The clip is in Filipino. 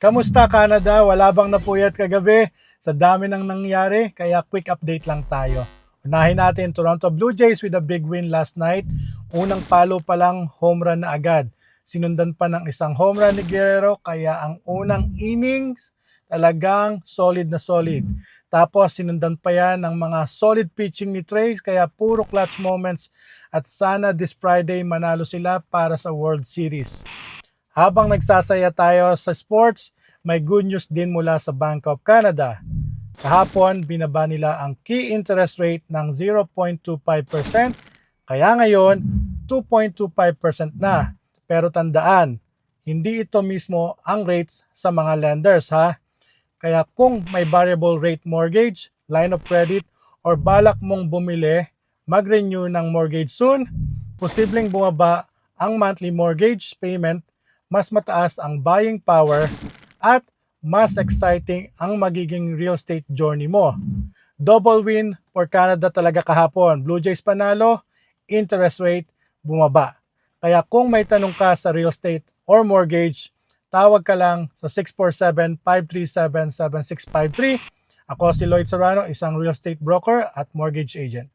Kamusta Canada? Wala bang napuyat kagabi? Sa dami nang nangyari, kaya quick update lang tayo. Unahin natin Toronto Blue Jays with a big win last night. Unang palo pa lang, home run na agad. Sinundan pa ng isang home run ni Guerrero, kaya ang unang innings talagang solid na solid. Tapos sinundan pa yan ng mga solid pitching ni Trey, kaya puro clutch moments. At sana this Friday manalo sila para sa World Series. Habang nagsasaya tayo sa sports, may good news din mula sa Bank of Canada. Kahapon, binaba nila ang key interest rate ng 0.25%, kaya ngayon, 2.25% na. Pero tandaan, hindi ito mismo ang rates sa mga lenders ha. Kaya kung may variable rate mortgage, line of credit, or balak mong bumili, mag-renew ng mortgage soon, posibleng bumaba ang monthly mortgage payment, mas mataas ang buying power, at mas exciting ang magiging real estate journey mo. Double win for Canada talaga kahapon. Blue Jays panalo, interest rate bumaba. Kaya kung may tanong ka sa real estate or mortgage, tawag ka lang sa 647-537-7653. Ako si Lloyd Serrano, isang real estate broker at mortgage agent.